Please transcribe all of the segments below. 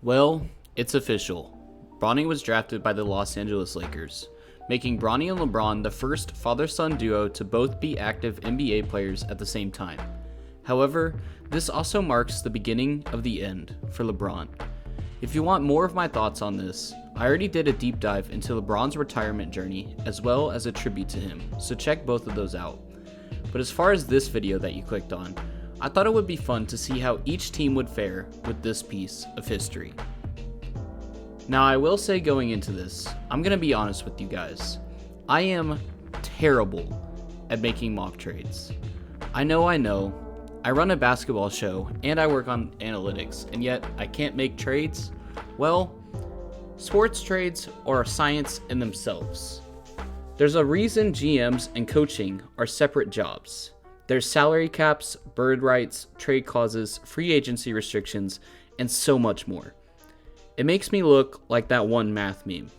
Well, it's official. Bronny was drafted by the Los Angeles Lakers, making Bronny and LeBron the first father-son duo to both be active NBA players at the same time. However, this also marks the beginning of the end for LeBron. If you want more of my thoughts on this, I already did a deep dive into LeBron's retirement journey as well as a tribute to him, so check both of those out. But as far as this video that you clicked on, I thought it would be fun to see how each team would fare with this piece of history. Now, I will say going into this, I'm going to be honest with you guys. I am terrible at making mock trades. I know. I run a basketball show and I work on analytics, and yet I can't make trades? Well, sports trades are a science in themselves. There's a reason GMs and coaching are separate jobs. There's salary caps, bird rights, trade clauses, free agency restrictions, and so much more. It makes me look like that one math meme.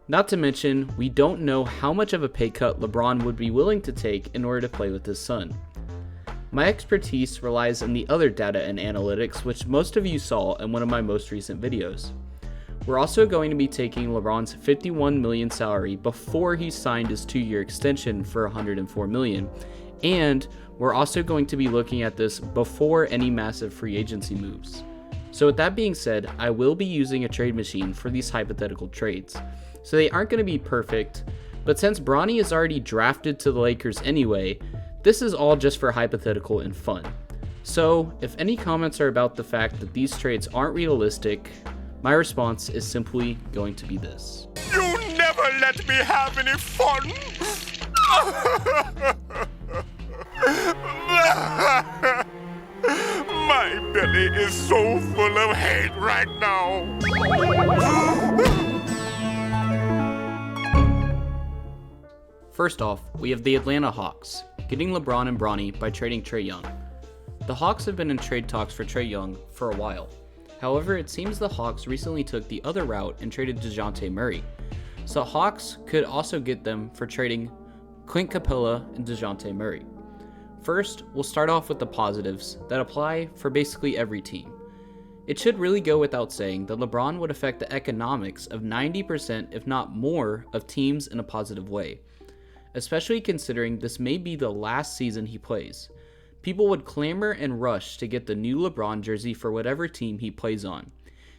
Not to mention, we don't know how much of a pay cut LeBron would be willing to take in order to play with his son. My expertise relies on the other data and analytics, which most of you saw in one of my most recent videos. We're also going to be taking LeBron's $51 million salary before he signed his 2-year extension for $104 million, and we're also going to be looking at this before any massive free agency moves. So with that being said, I will be using a trade machine for these hypothetical trades. So they aren't going to be perfect, but since Bronny is already drafted to the Lakers anyway, this is all just for hypothetical and fun. So if any comments are about the fact that these trades aren't realistic, my response is simply going to be this. You never let me have any fun! My belly is so full of hate right now. First off, we have the Atlanta Hawks, getting LeBron and Bronny by trading Trae Young. The Hawks have been in trade talks for Trae Young for a while. However, it seems the Hawks recently took the other route and traded DeJounte Murray. So Hawks could also get them for trading Clint Capella and DeJounte Murray. First, we'll start off with the positives that apply for basically every team. It should really go without saying that LeBron would affect the economics of 90%, if not more, of teams in a positive way, especially considering this may be the last season he plays. People would clamor and rush to get the new LeBron jersey for whatever team he plays on.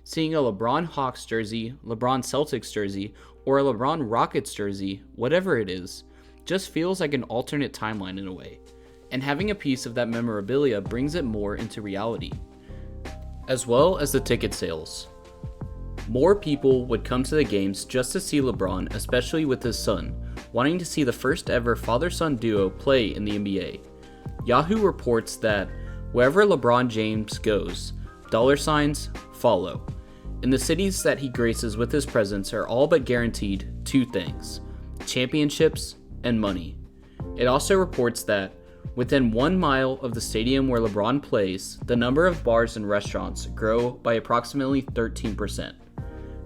Seeing a LeBron Hawks jersey, LeBron Celtics jersey, or a LeBron Rockets jersey, whatever it is, just feels like an alternate timeline in a way. And having a piece of that memorabilia brings it more into reality. As well as the ticket sales. More people would come to the games just to see LeBron, especially with his son, wanting to see the first ever father-son duo play in the NBA. Yahoo reports that wherever LeBron James goes, dollar signs follow. And the cities that he graces with his presence are all but guaranteed two things: championships and money. It also reports that within 1 mile of the stadium where LeBron plays, the number of bars and restaurants grow by approximately 13%.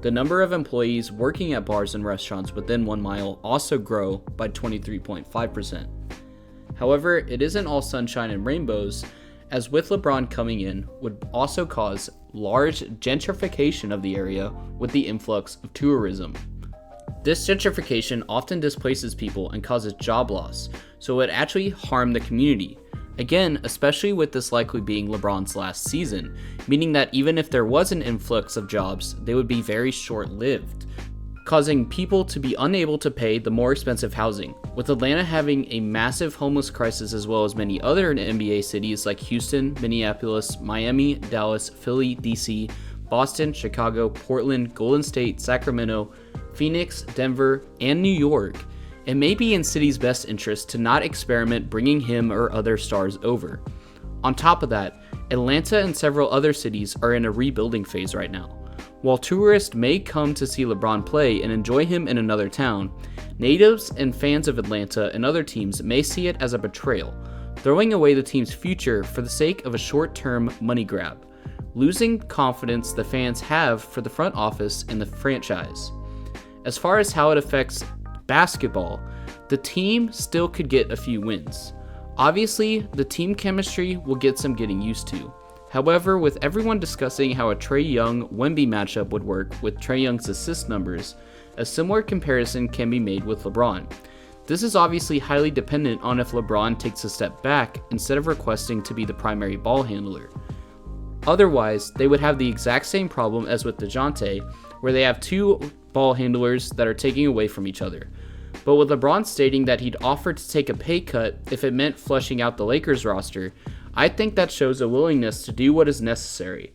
The number of employees working at bars and restaurants within 1 mile also grow by 23.5%. However, it isn't all sunshine and rainbows, as with LeBron coming in would also cause large gentrification of the area with the influx of tourism. This gentrification often displaces people and causes job loss, so it would actually harm the community. Again, especially with this likely being LeBron's last season, meaning that even if there was an influx of jobs, they would be very short-lived, causing people to be unable to pay the more expensive housing, with Atlanta having a massive homeless crisis as well as many other NBA cities like Houston, Minneapolis, Miami, Dallas, Philly, DC, Boston, Chicago, Portland, Golden State, Sacramento, Phoenix, Denver, and New York. It may be in city's best interest to not experiment bringing him or other stars over. On top of that, Atlanta and several other cities are in a rebuilding phase right now. While tourists may come to see LeBron play and enjoy him in another town, natives and fans of Atlanta and other teams may see it as a betrayal, throwing away the team's future for the sake of a short-term money grab, losing confidence the fans have for the front office and the franchise. As far as how it affects basketball, the team still could get a few wins. Obviously, the team chemistry will get some getting used to. However, with everyone discussing how a Trae Young-Wemby matchup would work with Trae Young's assist numbers, a similar comparison can be made with LeBron. This is obviously highly dependent on if LeBron takes a step back instead of requesting to be the primary ball handler. Otherwise, they would have the exact same problem as with DeJounte, where they have two ball handlers that are taking away from each other. But with LeBron stating that he'd offer to take a pay cut if it meant flushing out the Lakers roster, I think that shows a willingness to do what is necessary.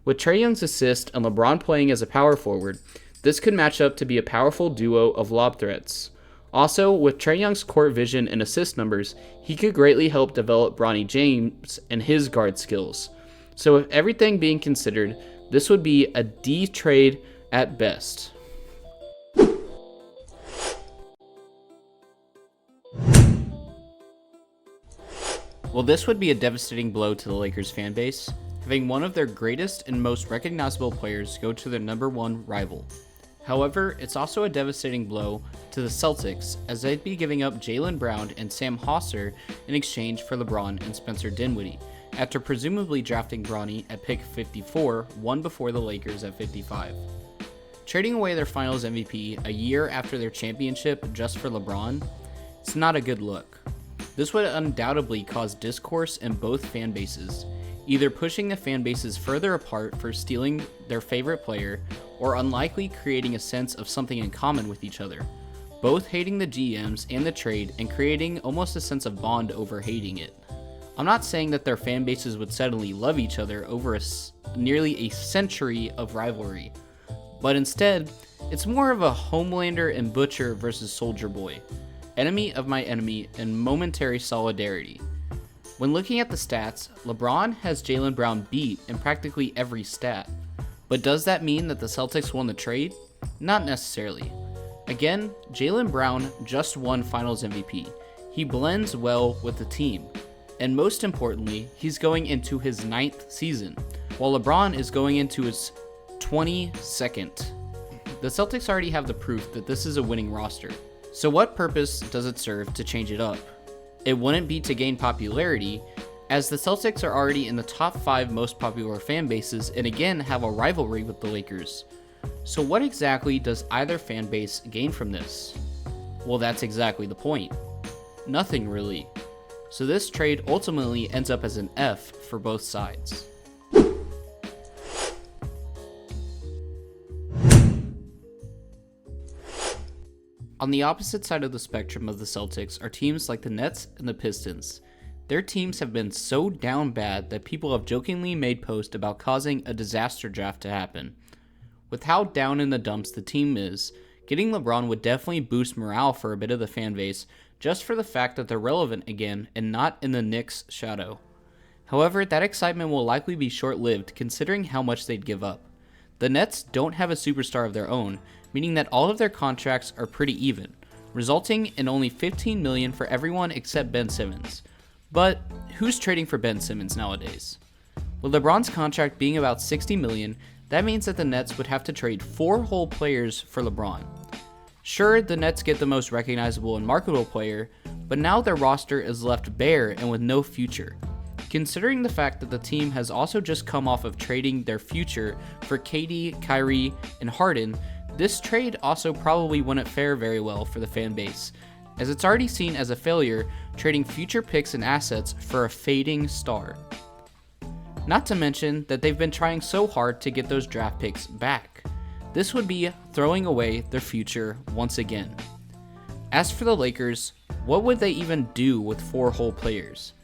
With Trae Young's assist and LeBron playing as a power forward, this could match up to be a powerful duo of lob threats. Also, with Trae Young's court vision and assist numbers, he could greatly help develop Bronny James and his guard skills. So with everything being considered, this would be a D trade at best. Well, this would be a devastating blow to the Lakers fan base, having one of their greatest and most recognizable players go to their number one rival. However, it's also a devastating blow to the Celtics, as they'd be giving up Jaylen Brown and Sam Hauser in exchange for LeBron and Spencer Dinwiddie, after presumably drafting Bronny at pick 54, one before the Lakers at 55. Trading away their finals MVP a year after their championship just for LeBron, it's not a good look. This would undoubtedly cause discourse in both fan bases, either pushing the fan bases further apart for stealing their favorite player, or unlikely creating a sense of something in common with each other, both hating the GMs and the trade and creating almost a sense of bond over hating it. I'm not saying that their fan bases would suddenly love each other over nearly a century of rivalry, but instead, it's more of a Homelander and Butcher versus Soldier Boy, enemy of my enemy and momentary solidarity. When looking at the stats, LeBron has Jaylen Brown beat in practically every stat. But does that mean that the Celtics won the trade? Not necessarily. Again, Jaylen Brown just won Finals MVP. He blends well with the team. And most importantly, he's going into his 9th season, while LeBron is going into his 22nd. The Celtics already have the proof that this is a winning roster. So what purpose does it serve to change it up? It wouldn't be to gain popularity, as the Celtics are already in the top 5 most popular fan bases and again have a rivalry with the Lakers. So what exactly does either fan base gain from this? Well, that's exactly the point. Nothing really. So this trade ultimately ends up as an F for both sides. On the opposite side of the spectrum of the Celtics are teams like the Nets and the Pistons. Their teams have been so down bad that people have jokingly made posts about causing a disaster draft to happen. With how down in the dumps the team is, getting LeBron would definitely boost morale for a bit of the fan base, just for the fact that they're relevant again and not in the Knicks' shadow. However, that excitement will likely be short-lived considering how much they'd give up. The Nets don't have a superstar of their own, meaning that all of their contracts are pretty even, resulting in only $15 million for everyone except Ben Simmons. But who's trading for Ben Simmons nowadays? With LeBron's contract being about $60 million, that means that the Nets would have to trade 4 whole players for LeBron. Sure, the Nets get the most recognizable and marketable player, but now their roster is left bare and with no future. Considering the fact that the team has also just come off of trading their future for KD, Kyrie, and Harden, this trade also probably wouldn't fare very well for the fan base, as it's already seen as a failure trading future picks and assets for a fading star. Not to mention that they've been trying so hard to get those draft picks back. This would be throwing away their future once again. As for the Lakers, what would they even do with 4 whole players?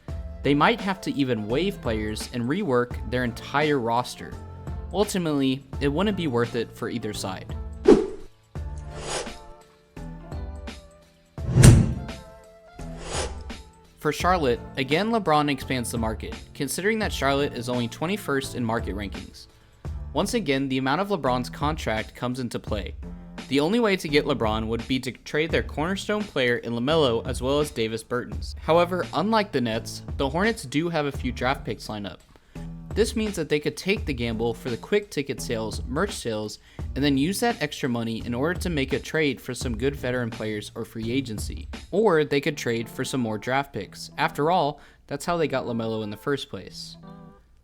They might have to even waive players and rework their entire roster. Ultimately, it wouldn't be worth it for either side. For Charlotte, again LeBron expands the market, considering that Charlotte is only 21st in market rankings. Once again, the amount of LeBron's contract comes into play. The only way to get LeBron would be to trade their cornerstone player in LaMelo as well as Davis Bertans. However, unlike the Nets, the Hornets do have a few draft picks lined up. This means that they could take the gamble for the quick ticket sales, merch sales, and then use that extra money in order to make a trade for some good veteran players or free agency. Or they could trade for some more draft picks. After all, that's how they got LaMelo in the first place.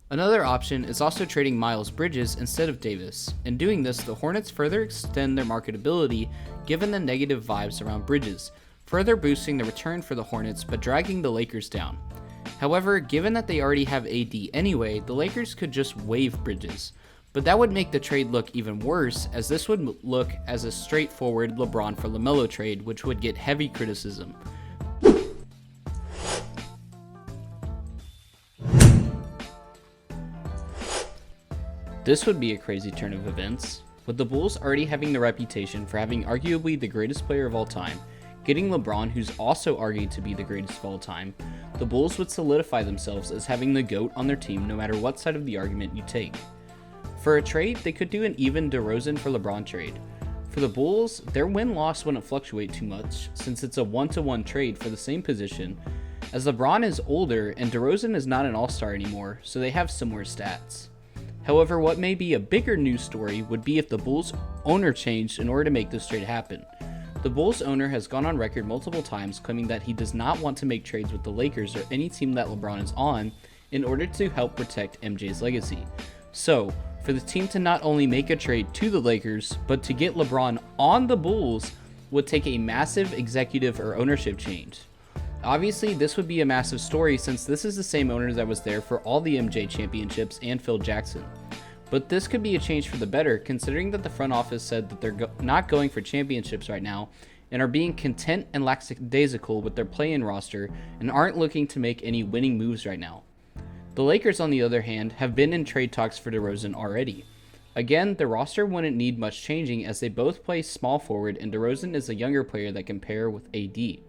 Another option is also trading Miles Bridges instead of Davis. In doing this, the Hornets further extend their marketability given the negative vibes around Bridges, further boosting the return for the Hornets but dragging the Lakers down. However, given that they already have AD anyway, the Lakers could just waive Bridges. But that would make the trade look even worse, as this would look as a straightforward LeBron for LaMelo trade, which would get heavy criticism. This would be a crazy turn of events. With the Bulls already having the reputation for having arguably the greatest player of all time, getting LeBron, who's also argued to be the greatest of all time, the Bulls would solidify themselves as having the GOAT on their team no matter what side of the argument you take. For a trade, they could do an even DeRozan for LeBron trade. For the Bulls, their win-loss wouldn't fluctuate too much, since it's a 1-to-1 trade for the same position, as LeBron is older and DeRozan is not an all-star anymore, so they have similar stats. However, what may be a bigger news story would be if the Bulls owner changed in order to make this trade happen. The Bulls owner has gone on record multiple times claiming that he does not want to make trades with the Lakers or any team that LeBron is on in order to help protect MJ's legacy. So, for the team to not only make a trade to the Lakers, but to get LeBron on the Bulls would take a massive executive or ownership change. Obviously, this would be a massive story since this is the same owner that was there for all the MJ championships and Phil Jackson. But this could be a change for the better, considering that the front office said that they're not going for championships right now and are being content and lackadaisical with their play-in roster and aren't looking to make any winning moves right now. The Lakers, on the other hand, have been in trade talks for DeRozan already. Again, the roster wouldn't need much changing as they both play small forward and DeRozan is a younger player that can pair with AD.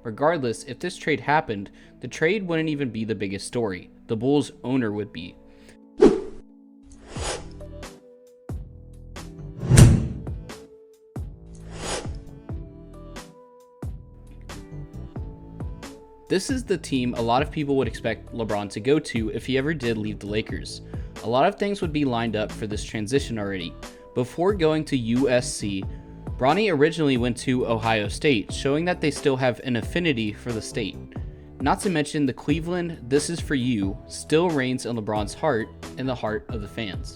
Regardless, if this trade happened, the trade wouldn't even be the biggest story. The Bulls' owner would be. This is the team a lot of people would expect LeBron to go to if he ever did leave the Lakers. A lot of things would be lined up for this transition already. Before going to USC, Bronny originally went to Ohio State, showing that they still have an affinity for the state. Not to mention the Cleveland "This is for you" still reigns in LeBron's heart and the heart of the fans.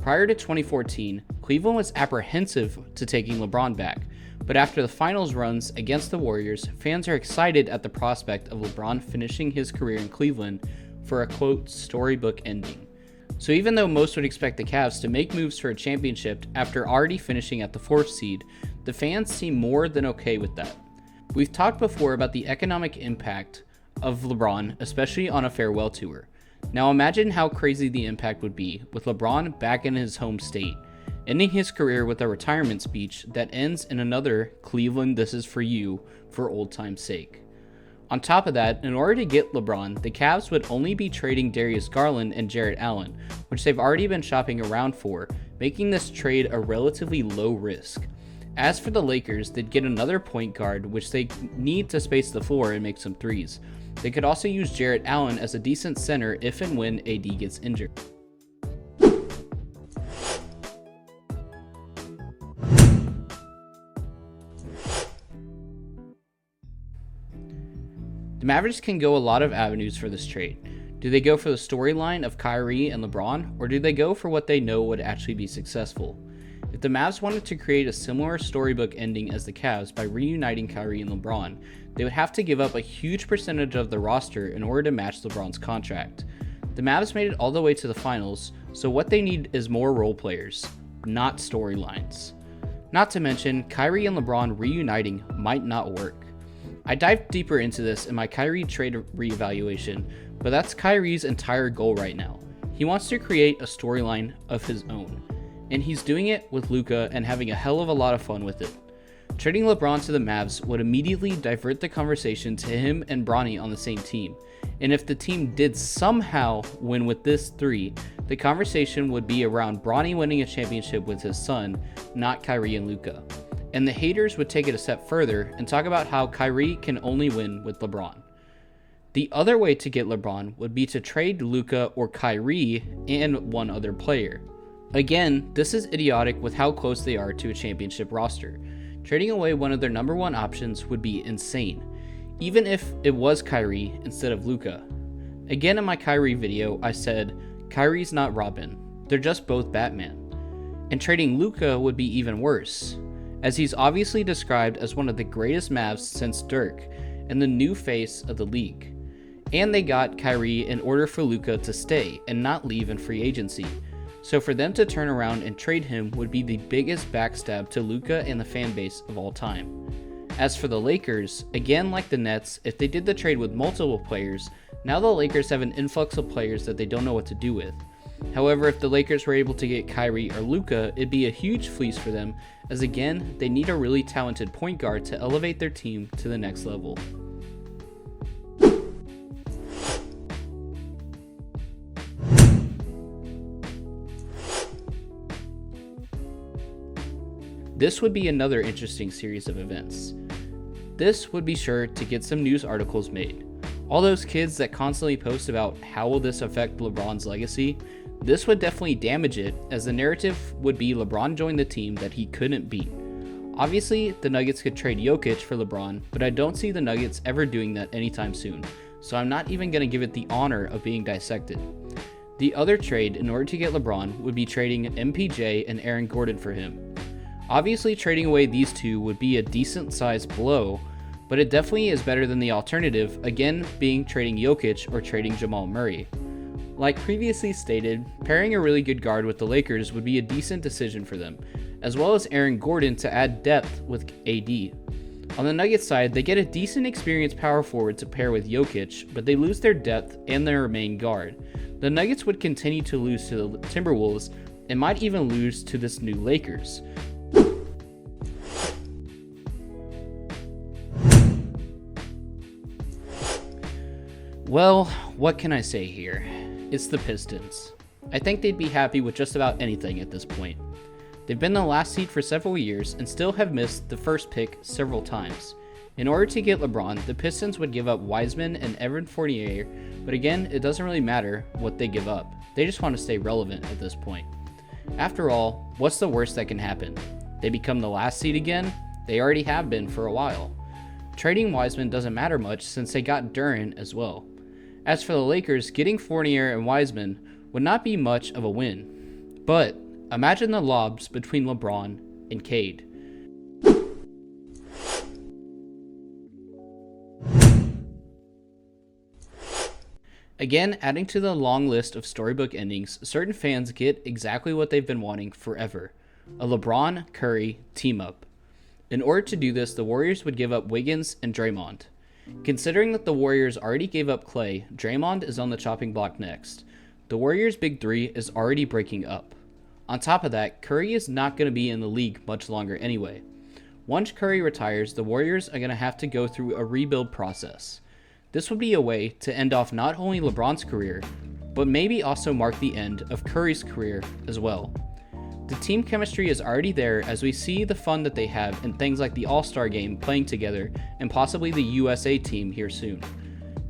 Prior to 2014, Cleveland was apprehensive to taking LeBron back, but after the finals runs against the Warriors, fans are excited at the prospect of LeBron finishing his career in Cleveland for a quote storybook ending. So even though most would expect the Cavs to make moves for a championship after already finishing at the 4th seed, the fans seem more than okay with that. We've talked before about the economic impact of LeBron, especially on a farewell tour. Now imagine how crazy the impact would be with LeBron back in his home state, ending his career with a retirement speech that ends in another "Cleveland, this is for you" for old time's sake. On top of that, in order to get LeBron, the Cavs would only be trading Darius Garland and Jarrett Allen, which they've already been shopping around for, making this trade a relatively low risk. As for the Lakers, they'd get another point guard, which they need to space the floor and make some threes. They could also use Jarrett Allen as a decent center if and when AD gets injured. The Mavericks can go a lot of avenues for this trade. Do they go for the storyline of Kyrie and LeBron, or do they go for what they know would actually be successful? If the Mavs wanted to create a similar storybook ending as the Cavs by reuniting Kyrie and LeBron, they would have to give up a huge percentage of the roster in order to match LeBron's contract. The Mavs made it all the way to the finals, so what they need is more role players, not storylines. Not to mention, Kyrie and LeBron reuniting might not work. I dived deeper into this in my Kyrie trade reevaluation, but that's Kyrie's entire goal right now. He wants to create a storyline of his own, and he's doing it with Luka and having a hell of a lot of fun with it. Trading LeBron to the Mavs would immediately divert the conversation to him and Bronny on the same team, and if the team did somehow win with this 3, the conversation would be around Bronny winning a championship with his son, not Kyrie and Luka. And the haters would take it a step further and talk about how Kyrie can only win with LeBron. The other way to get LeBron would be to trade Luka or Kyrie and one other player. Again, this is idiotic with how close they are to a championship roster. Trading away one of their number 1 options would be insane, even if it was Kyrie instead of Luka. Again, in my Kyrie video, I said, Kyrie's not Robin. They're just both Batman. And trading Luka would be even worse, as he's obviously described as one of the greatest Mavs since Dirk and the new face of the league. And they got Kyrie in order for Luka to stay and not leave in free agency. So for them to turn around and trade him would be the biggest backstab to Luka and the fan base of all time. As for the Lakers, again like the Nets, if they did the trade with multiple players, now the Lakers have an influx of players that they don't know what to do with. However, if the Lakers were able to get Kyrie or Luka, it'd be a huge fleece for them, as again, they need a really talented point guard to elevate their team to the next level. This would be another interesting series of events. This would be sure to get some news articles made. All those kids that constantly post about how will this affect LeBron's legacy, this would definitely damage it, as the narrative would be LeBron joined the team that he couldn't beat. Obviously, the Nuggets could trade Jokic for LeBron, but I don't see the Nuggets ever doing that anytime soon, so I'm not even going to give it the honor of being dissected. The other trade in order to get LeBron would be trading MPJ and Aaron Gordon for him. Obviously, trading away these two would be a decent sized blow, but it definitely is better than the alternative, again being trading Jokic or trading Jamal Murray. Like previously stated, pairing a really good guard with the Lakers would be a decent decision for them, as well as Aaron Gordon to add depth with AD. On the Nuggets side, they get a decent experienced power forward to pair with Jokic, but they lose their depth and their main guard. The Nuggets would continue to lose to the Timberwolves and might even lose to this new Lakers. Well, what can I say here? It's the Pistons. I think they'd be happy with just about anything at this point. They've been the last seed for several years and still have missed the first pick several times. In order to get LeBron, the Pistons would give up Wiseman and Evan Fournier, but again, it doesn't really matter what they give up. They just want to stay relevant at this point. After all, what's the worst that can happen? They become the last seed again? They already have been for a while. Trading Wiseman doesn't matter much since they got Durant as well. As for the Lakers, getting Fournier and Wiseman would not be much of a win. But imagine the lobs between LeBron and Cade. Again, adding to the long list of storybook endings, certain fans get exactly what they've been wanting forever: a LeBron Curry team up. In order to do this, the Warriors would give up Wiggins and Draymond. Considering that the Warriors already gave up Clay, Draymond is on the chopping block next. The Warriors' big three is already breaking up. On top of that, Curry is not going to be in the league much longer anyway. Once Curry retires, the Warriors are going to have to go through a rebuild process. This would be a way to end off not only LeBron's career, but maybe also mark the end of Curry's career as well. The team chemistry is already there, as we see the fun that they have in things like the All-Star game playing together and possibly the USA team here soon.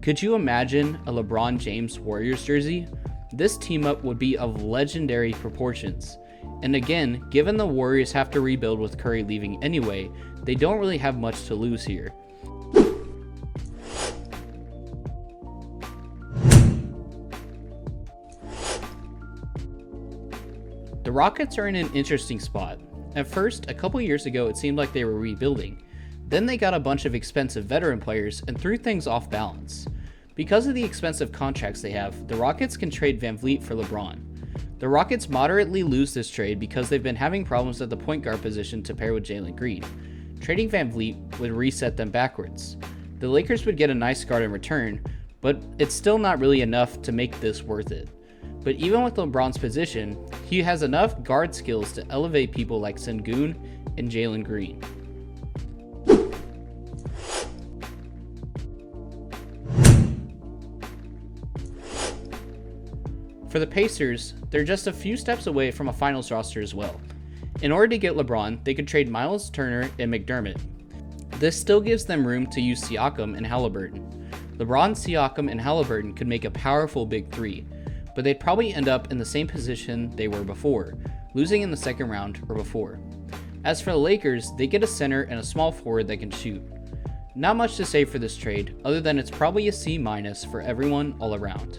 Could you imagine a LeBron James Warriors jersey? This team up would be of legendary proportions. And again, given the Warriors have to rebuild with Curry leaving anyway, they don't really have much to lose here. The Rockets are in an interesting spot. At first, a couple years ago, it seemed like they were rebuilding. Then they got a bunch of expensive veteran players and threw things off balance. Because of the expensive contracts they have, the Rockets can trade VanVleet for LeBron. The Rockets moderately lose this trade because they've been having problems at the point guard position to pair with Jalen Green. Trading VanVleet would reset them backwards. The Lakers would get a nice guard in return, but it's still not really enough to make this worth it. But even with LeBron's position, he has enough guard skills to elevate people like Sengun and Jalen Green. For the Pacers, they're just a few steps away from a finals roster as well. In order to get LeBron, they could trade Miles Turner and McDermott. This still gives them room to use Siakam and Halliburton. LeBron, Siakam, and Halliburton could make a powerful big three, but they'd probably end up in the same position they were before, losing in the second round or before. As for the Lakers, they get a center and a small forward that can shoot. Not much to say for this trade, other than it's probably a C- for everyone all around.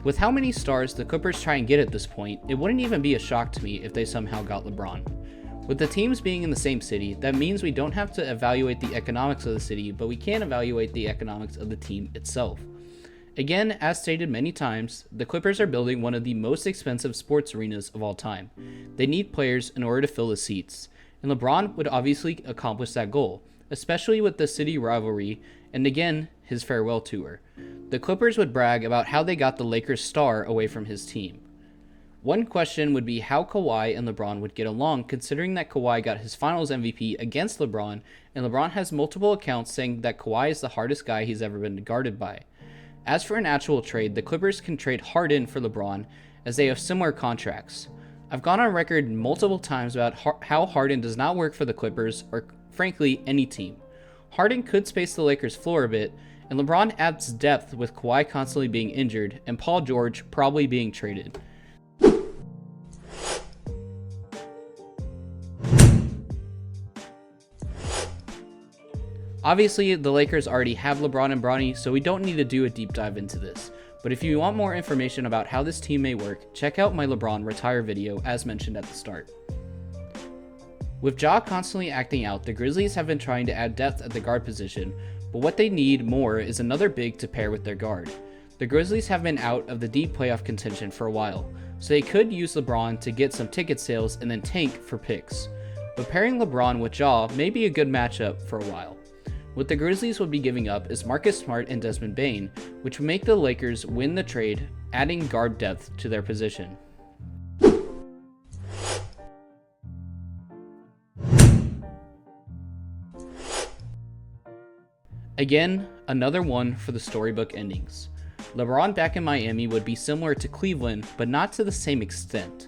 With how many stars the Clippers try and get at this point, it wouldn't even be a shock to me if they somehow got LeBron. With the teams being in the same city, that means we don't have to evaluate the economics of the city, but we can evaluate the economics of the team itself. Again, as stated many times, the Clippers are building one of the most expensive sports arenas of all time. They need players in order to fill the seats, and LeBron would obviously accomplish that goal, especially with the city rivalry and again, his farewell tour. The Clippers would brag about how they got the Lakers star away from his team. One question would be how Kawhi and LeBron would get along, considering that Kawhi got his finals MVP against LeBron, and LeBron has multiple accounts saying that Kawhi is the hardest guy he's ever been guarded by. As for an actual trade, the Clippers can trade Harden for LeBron, as they have similar contracts. I've gone on record multiple times about how Harden does not work for the Clippers, or frankly, any team. Harden could space the Lakers' floor a bit, and LeBron adds depth with Kawhi constantly being injured and Paul George probably being traded. Obviously, the Lakers already have LeBron and Bronny, so we don't need to do a deep dive into this. But if you want more information about how this team may work, check out my LeBron retire video as mentioned at the start. With Ja constantly acting out, the Grizzlies have been trying to add depth at the guard position, but what they need more is another big to pair with their guard. The Grizzlies have been out of the deep playoff contention for a while, so they could use LeBron to get some ticket sales and then tank for picks. But pairing LeBron with Ja may be a good matchup for a while. What the Grizzlies would be giving up is Marcus Smart and Desmond Bane, which would make the Lakers win the trade, adding guard depth to their position. Again, another one for the storybook endings. LeBron back in Miami would be similar to Cleveland, but not to the same extent.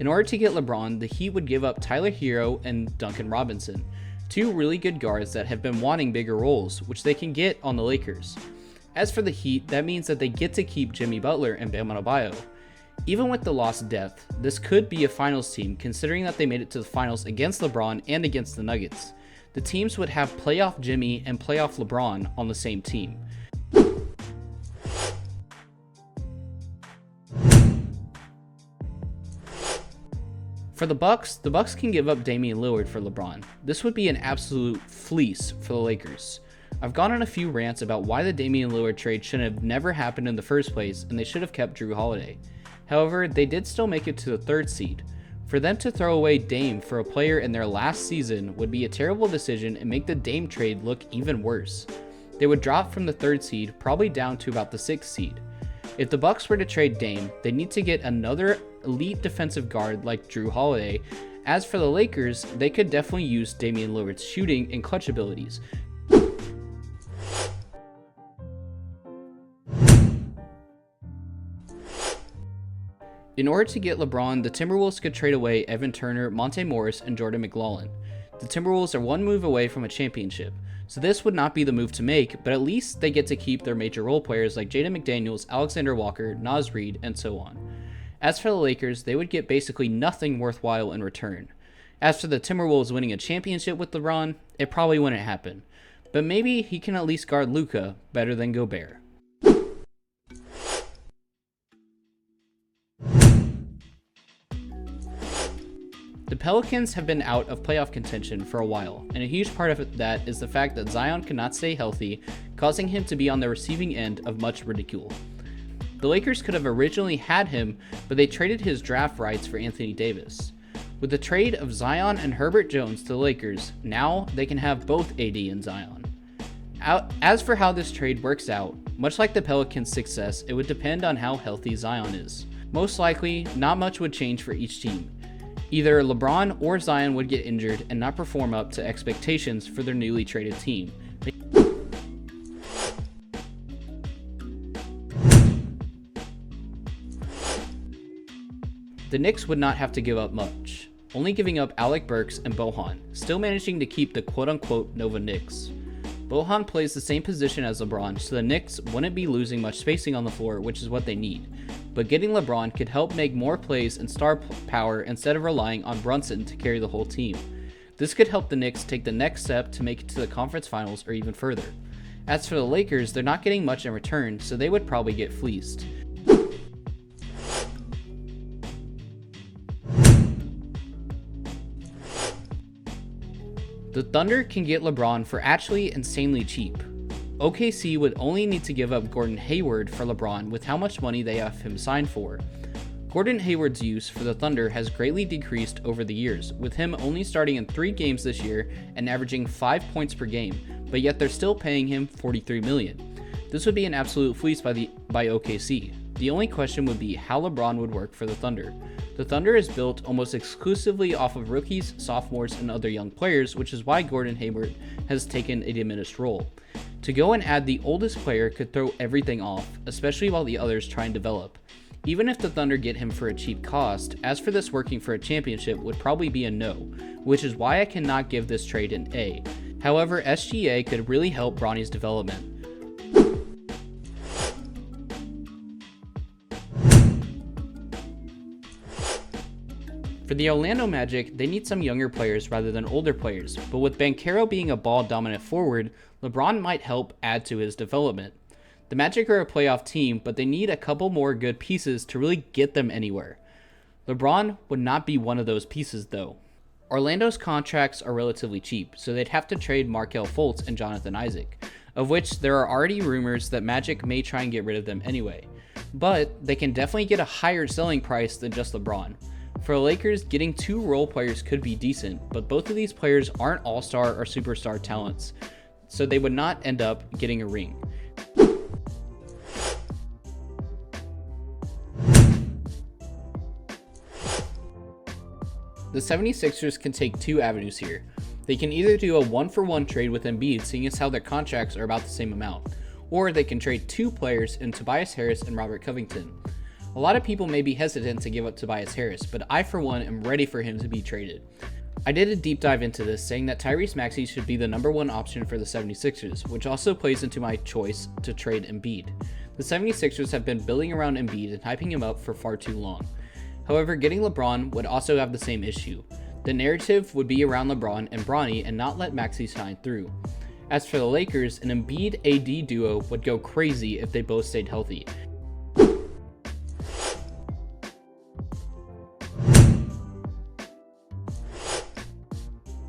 In order to get LeBron, the Heat would give up Tyler Hero and Duncan Robinson, two really good guards that have been wanting bigger roles, which they can get on the Lakers. As for the Heat, that means that they get to keep Jimmy Butler and Bam Adebayo. Even with the lost depth, this could be a finals team considering that they made it to the finals against LeBron and against the Nuggets. The teams would have playoff Jimmy and playoff LeBron on the same team. For the Bucks can give up Damian Lillard for LeBron. This would be an absolute fleece for the Lakers. I've gone on a few rants about why the Damian Lillard trade should have never happened in the first place and they should have kept Jrue Holiday. However, they did still make it to the 3rd seed. For them to throw away Dame for a player in their last season would be a terrible decision and make the Dame trade look even worse. They would drop from the 3rd seed probably down to about the 6th seed. If the Bucks were to trade Dame, they need to get another elite defensive guard like Jrue Holiday. As for the Lakers, they could definitely use Damian Lillard's shooting and clutch abilities. In order to get LeBron, the Timberwolves could trade away Evan Turner, Monte Morris, and Jordan McLaughlin. The Timberwolves are one move away from a championship, so this would not be the move to make, but at least they get to keep their major role players like Jaden McDaniels, Alexander Walker, Naz Reid, and so on. As for the Lakers, they would get basically nothing worthwhile in return. As for the Timberwolves winning a championship with LeBron, it probably wouldn't happen, but maybe he can at least guard Luka better than Gobert. The Pelicans have been out of playoff contention for a while, and a huge part of that is the fact that Zion cannot stay healthy, causing him to be on the receiving end of much ridicule. The Lakers could have originally had him, but they traded his draft rights for Anthony Davis. With the trade of Zion and Herbert Jones to the Lakers, now they can have both AD and Zion. As for how this trade works out, much like the Pelicans' success, it would depend on how healthy Zion is. Most likely, not much would change for each team. Either LeBron or Zion would get injured and not perform up to expectations for their newly traded team. The Knicks would not have to give up much, only giving up Alec Burks and Bohan, still managing to keep the quote-unquote Nova Knicks. Bohan plays the same position as LeBron, so the Knicks wouldn't be losing much spacing on the floor, which is what they need. But getting LeBron could help make more plays and star power instead of relying on Brunson to carry the whole team. This could help the Knicks take the next step to make it to the conference finals or even further. As for the Lakers, they're not getting much in return, so they would probably get fleeced. The Thunder can get LeBron for actually insanely cheap. OKC would only need to give up Gordon Hayward for LeBron with how much money they have him signed for. Gordon Hayward's use for the Thunder has greatly decreased over the years, with him only starting in 3 games this year and averaging 5 points per game, but yet they're still paying him $43 million. This would be an absolute fleece by OKC. The only question would be how LeBron would work for the Thunder. The Thunder is built almost exclusively off of rookies, sophomores, and other young players, which is why Gordon Hayward has taken a diminished role. To go and add the oldest player could throw everything off, especially while the others try and develop. Even if the Thunder get him for a cheap cost, as for this working for a championship would probably be a no, which is why I cannot give this trade an A. However, SGA could really help Bronny's development. For the Orlando Magic, they need some younger players rather than older players, but with Banchero being a ball-dominant forward, LeBron might help add to his development. The Magic are a playoff team, but they need a couple more good pieces to really get them anywhere. LeBron would not be one of those pieces though. Orlando's contracts are relatively cheap, so they'd have to trade Markelle Fultz and Jonathan Isaac, of which there are already rumors that Magic may try and get rid of them anyway. But they can definitely get a higher selling price than just LeBron. For the Lakers, getting 2 role players could be decent, but both of these players aren't all-star or superstar talents, so they would not end up getting a ring. The 76ers can take 2 avenues here. They can either do a 1-for-1 trade with Embiid, seeing as how their contracts are about the same amount, or they can trade 2 players in Tobias Harris and Robert Covington. A lot of people may be hesitant to give up Tobias Harris, but I for one am ready for him to be traded. I did a deep dive into this, saying that Tyrese Maxey should be the number 1 option for the 76ers, which also plays into my choice to trade Embiid. The 76ers have been building around Embiid and hyping him up for far too long. However, getting LeBron would also have the same issue. The narrative would be around LeBron and Bronny and not let Maxey shine through. As for the Lakers, an Embiid-AD duo would go crazy if they both stayed healthy.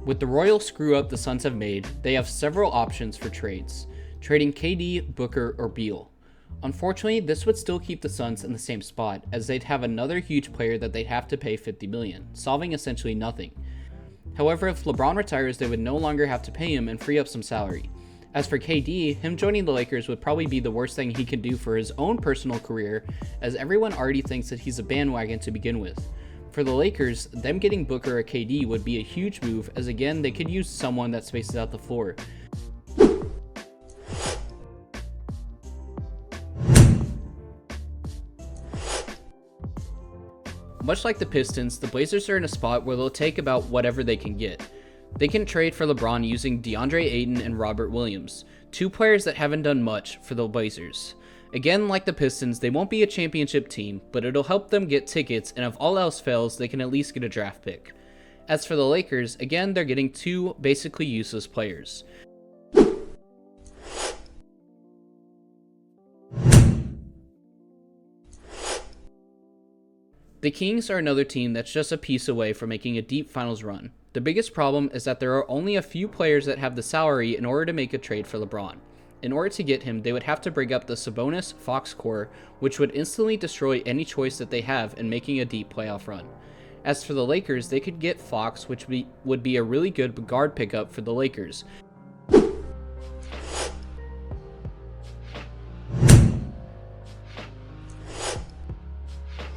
With the royal screw-up the Suns have made, they have several options for trades, trading KD, Booker, or Beal. Unfortunately, this would still keep the Suns in the same spot, as they'd have another huge player that they'd have to pay $50 million, solving essentially nothing. However, if LeBron retires, they would no longer have to pay him and free up some salary. As for KD, him joining the Lakers would probably be the worst thing he can do for his own personal career, as everyone already thinks that he's a bandwagon to begin with. For the Lakers, them getting Booker or KD would be a huge move, as again, they could use someone that spaces out the floor. Much like the Pistons, the Blazers are in a spot where they'll take about whatever they can get. They can trade for LeBron using DeAndre Ayton and Robert Williams, 2 players that haven't done much for the Blazers. Again, like the Pistons, they won't be a championship team, but it'll help them get tickets, and if all else fails, they can at least get a draft pick. As for the Lakers, again, they're getting 2 basically useless players. The Kings are another team that's just a piece away from making a deep finals run. The biggest problem is that there are only a few players that have the salary in order to make a trade for LeBron. In order to get him, they would have to break up the Sabonis-Fox core, which would instantly destroy any choice that they have in making a deep playoff run. As for the Lakers, they could get Fox, which would be a really good guard pickup for the Lakers.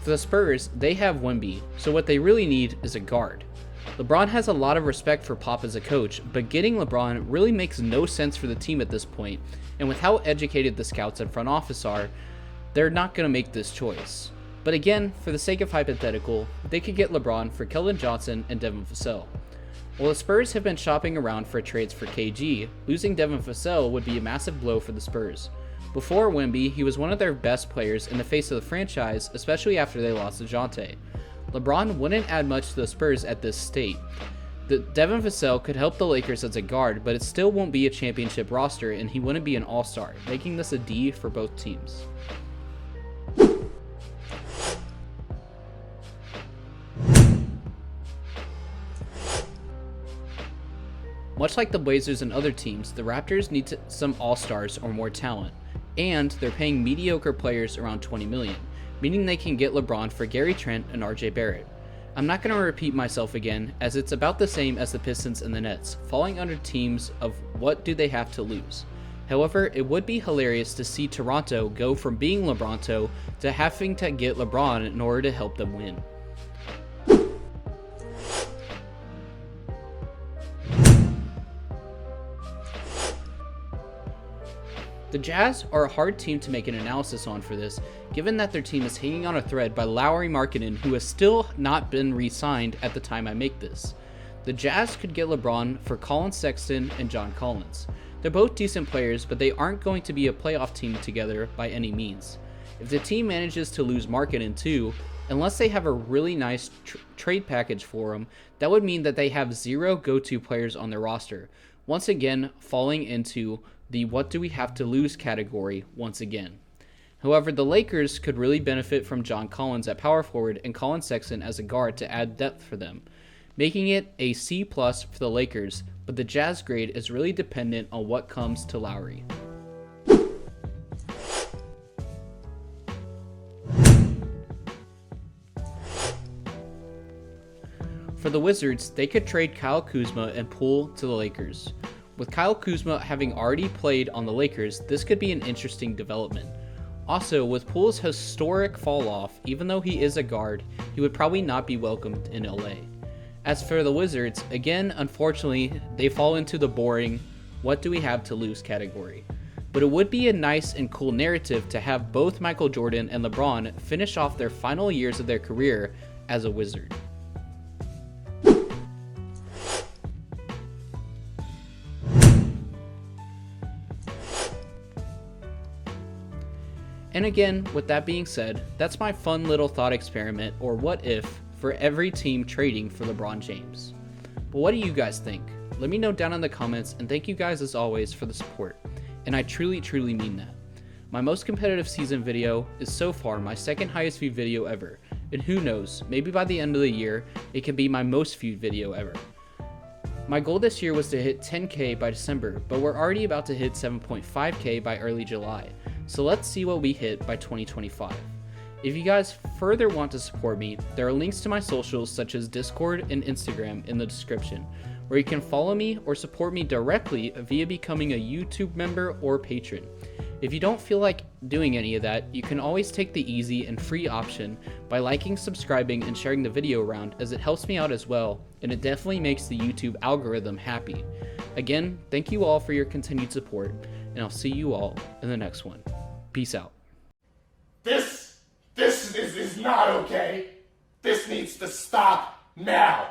For the Spurs, they have Wemby, so what they really need is a guard. LeBron has a lot of respect for Pop as a coach, but getting LeBron really makes no sense for the team at this point, and with how educated the scouts and front office are, they're not going to make this choice. But again, for the sake of hypothetical, they could get LeBron for Keldon Johnson and Devin Vassell. While the Spurs have been shopping around for trades for KG, losing Devin Vassell would be a massive blow for the Spurs. Before Wemby, he was one of their best players in the face of the franchise, especially after they lost DeJounte. LeBron wouldn't add much to the Spurs at this state. Devin Vassell could help the Lakers as a guard, but it still won't be a championship roster, and he wouldn't be an all-star, making this a D for both teams. Much like the Blazers and other teams, the Raptors need some all-stars or more talent, and they're paying mediocre players around $20 million, meaning they can get LeBron for Gary Trent and RJ Barrett. I'm not going to repeat myself again, as it's about the same as the Pistons and the Nets, falling under teams of what do they have to lose. However, it would be hilarious to see Toronto go from being LeBronto to having to get LeBron in order to help them win. The Jazz are a hard team to make an analysis on for this, given that their team is hanging on a thread by Lauri Markkanen, who has still not been re-signed at the time I make this. The Jazz could get LeBron for Colin Sexton and John Collins. They're both decent players, but they aren't going to be a playoff team together by any means. If the team manages to lose Markkanen too, unless they have a really nice trade package for him, that would mean that they have zero go-to players on their roster, once again falling into the what do we have to lose category once again. However, the Lakers could really benefit from John Collins at power forward and Colin Sexton as a guard to add depth for them, making it a C+ for the Lakers, but the Jazz grade is really dependent on what comes to Lowry. For the Wizards, they could trade Kyle Kuzma and Poole to the Lakers. With Kyle Kuzma having already played on the Lakers, this could be an interesting development. Also, with Poole's historic fall off, even though he is a guard, he would probably not be welcomed in LA. As for the Wizards, again, unfortunately, they fall into the boring, what do we have to lose category. But it would be a nice and cool narrative to have both Michael Jordan and LeBron finish off their final years of their career as a Wizard. And again, with that being said, that's my fun little thought experiment, or what if, for every team trading for LeBron James. But what do you guys think? Let me know down in the comments, and thank you guys as always for the support. And I truly mean that. My most competitive season video is so far my second highest viewed video ever, and who knows, maybe by the end of the year, it can be my most viewed video ever. My goal this year was to hit 10K by December, but we're already about to hit 7.5K by early July. So let's see what we hit by 2025. If you guys further want to support me, there are links to my socials such as Discord and Instagram in the description, where you can follow me or support me directly via becoming a YouTube member or patron. If you don't feel like doing any of that, you can always take the easy and free option by liking, subscribing, and sharing the video around, as it helps me out as well, and it definitely makes the YouTube algorithm happy. Again, thank you all for your continued support, and I'll see you all in the next one. Peace out. This is not okay. This needs to stop now.